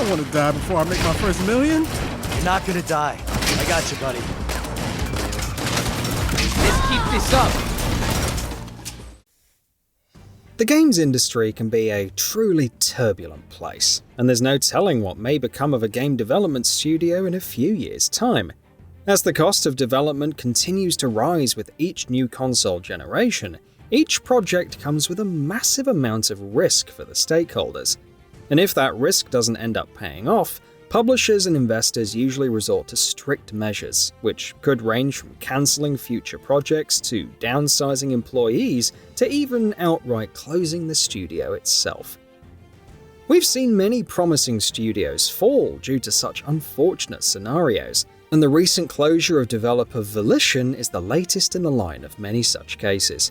don't want to die before I make my first million. You're not gonna die. I got you, buddy. Let's keep this up. The games industry can be a truly turbulent place, and there's no telling what may become of a game development studio in a few years' time. As the cost of development continues to rise with each new console generation, each project comes with a massive amount of risk for the stakeholders. And if that risk doesn't end up paying off, publishers and investors usually resort to strict measures, which could range from cancelling future projects to downsizing employees to even outright closing the studio itself. We've seen many promising studios fall due to such unfortunate scenarios, and the recent closure of developer Volition is the latest in the line of many such cases.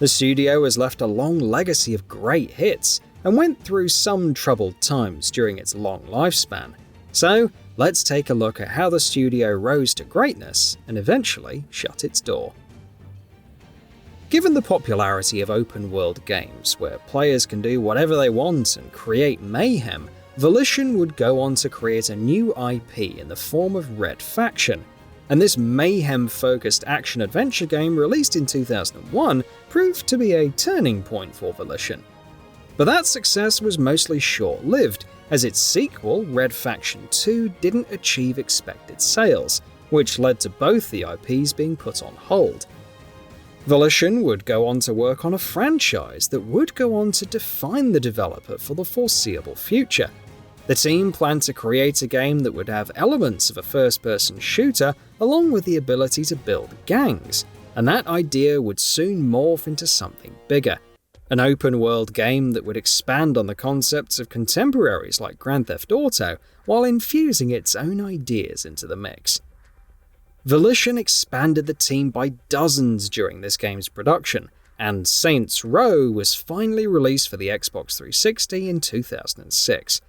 The studio has left a long legacy of great hits and went through some troubled times during its long lifespan. So, let's take a look at how the studio rose to greatness and eventually shut its door. Given the popularity of open-world games, where players can do whatever they want and create mayhem, Volition would go on to create a new IP in the form of Red Faction, and this mayhem-focused action-adventure game released in 2001 proved to be a turning point for Volition. But that success was mostly short-lived, as its sequel, Red Faction 2, didn't achieve expected sales, which led to both the IPs being put on hold. Volition would go on to work on a franchise that would go on to define the developer for the foreseeable future. The team planned to create a game that would have elements of a first-person shooter along with the ability to build gangs, and that idea would soon morph into something bigger. An open-world game that would expand on the concepts of contemporaries like Grand Theft Auto while infusing its own ideas into the mix. Volition expanded the team by dozens during this game's production, and Saints Row was finally released for the Xbox 360 in 2006.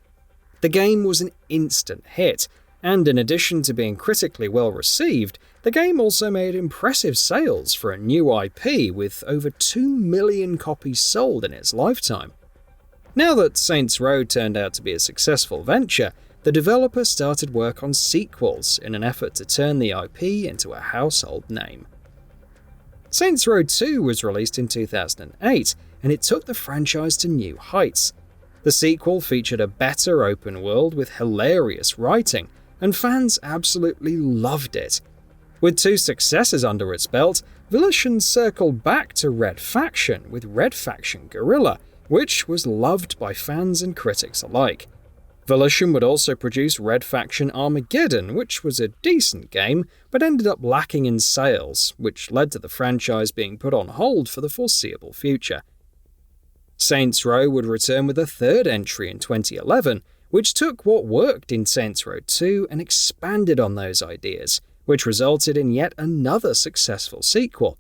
The game was an instant hit, and in addition to being critically well received, the game also made impressive sales for a new IP with over 2 million copies sold in its lifetime. Now that Saints Row turned out to be a successful venture, the developer started work on sequels in an effort to turn the IP into a household name. Saints Row 2 was released in 2008, and it took the franchise to new heights. The sequel featured a better open world with hilarious writing, and fans absolutely loved it. With 2 successes under its belt, Volition circled back to Red Faction with Red Faction Guerrilla, which was loved by fans and critics alike. Volition would also produce Red Faction Armageddon, which was a decent game, but ended up lacking in sales, which led to the franchise being put on hold for the foreseeable future. Saints Row would return with a 3rd entry in 2011, which took what worked in Saints Row 2 and expanded on those ideas, which resulted in yet another successful sequel.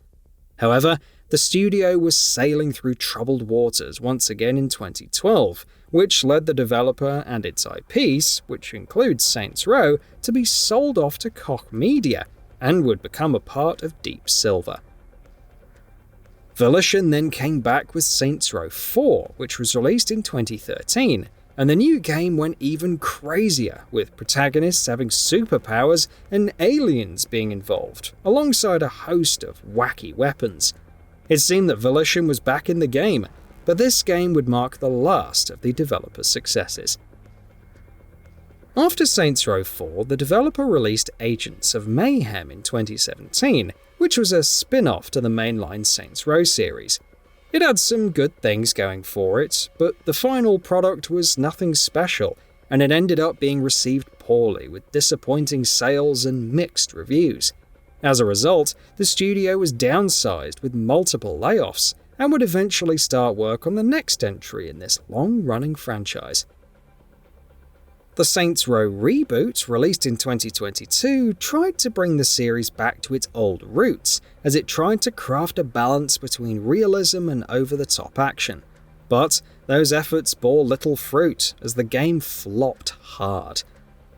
However, the studio was sailing through troubled waters once again in 2012, which led the developer and its IPs, which includes Saints Row, to be sold off to Koch Media, and would become a part of Deep Silver. Volition then came back with Saints Row 4, which was released in 2013, and the new game went even crazier, with protagonists having superpowers and aliens being involved, alongside a host of wacky weapons. It seemed that Volition was back in the game, but this game would mark the last of the developer's successes. After Saints Row 4, the developer released Agents of Mayhem in 2017, which was a spin-off to the mainline Saints Row series. It had some good things going for it, but the final product was nothing special, and it ended up being received poorly with disappointing sales and mixed reviews. As a result, the studio was downsized with multiple layoffs, and would eventually start work on the next entry in this long-running franchise. The Saints Row reboot, released in 2022, tried to bring the series back to its old roots, as it tried to craft a balance between realism and over-the-top action. But those efforts bore little fruit, as the game flopped hard.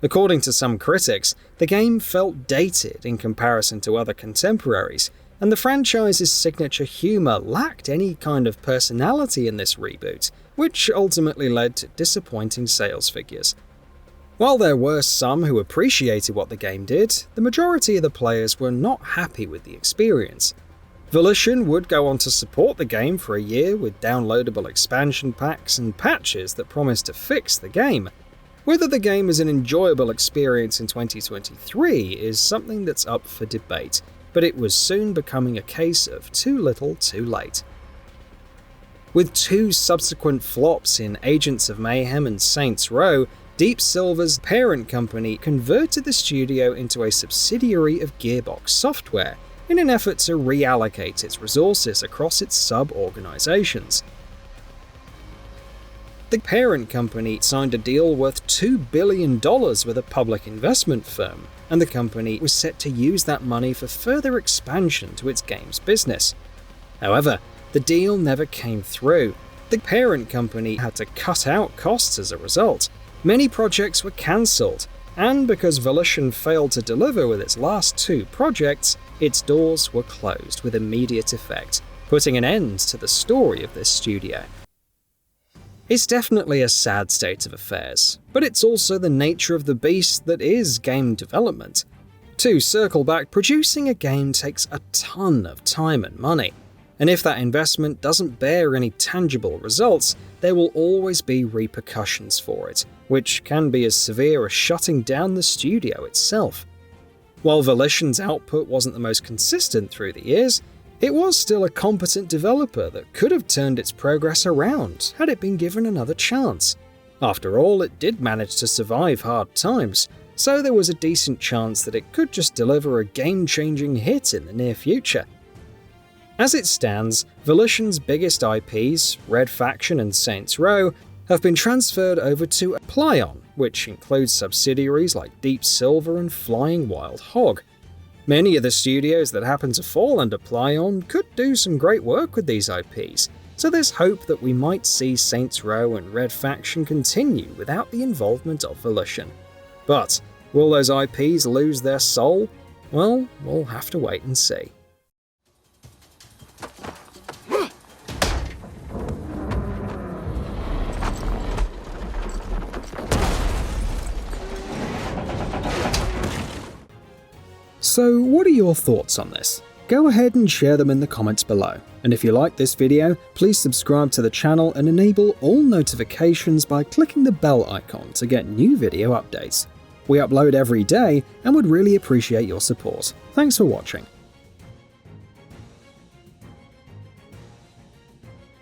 According to some critics, the game felt dated in comparison to other contemporaries, and the franchise's signature humor lacked any kind of personality in this reboot, which ultimately led to disappointing sales figures. While there were some who appreciated what the game did, the majority of the players were not happy with the experience. Volition would go on to support the game for a year with downloadable expansion packs and patches that promised to fix the game. Whether the game is an enjoyable experience in 2023 is something that's up for debate, but it was soon becoming a case of too little too late. With 2 subsequent flops in Agents of Mayhem and Saints Row, Deep Silver's parent company converted the studio into a subsidiary of Gearbox Software in an effort to reallocate its resources across its sub-organizations. The parent company signed a deal worth $2 billion with a public investment firm, and the company was set to use that money for further expansion to its games business. However, the deal never came through. The parent company had to cut out costs as a result. Many projects were cancelled, and because Volition failed to deliver with its last 2 projects, its doors were closed with immediate effect, putting an end to the story of this studio. It's definitely a sad state of affairs, but it's also the nature of the beast that is game development. To circle back, producing a game takes a ton of time and money, and if that investment doesn't bear any tangible results, there will always be repercussions for it, which can be as severe as shutting down the studio itself. While Volition's output wasn't the most consistent through the years, it was still a competent developer that could have turned its progress around had it been given another chance. After all, it did manage to survive hard times, so there was a decent chance that it could just deliver a game-changing hit in the near future. As it stands, Volition's biggest IPs, Red Faction and Saints Row, have been transferred over to Plaion, which includes subsidiaries like Deep Silver and Flying Wild Hog. Many of the studios that happen to fall under Plaion could do some great work with these IPs, so there's hope that we might see Saints Row and Red Faction continue without the involvement of Volition. But will those IPs lose their soul? Well, we'll have to wait and see. So what are your thoughts on this? Go ahead and share them in the comments below. And if you like this video, please subscribe to the channel and enable all notifications by clicking the bell icon to get new video updates. We upload every day and would really appreciate your support. Thanks for watching.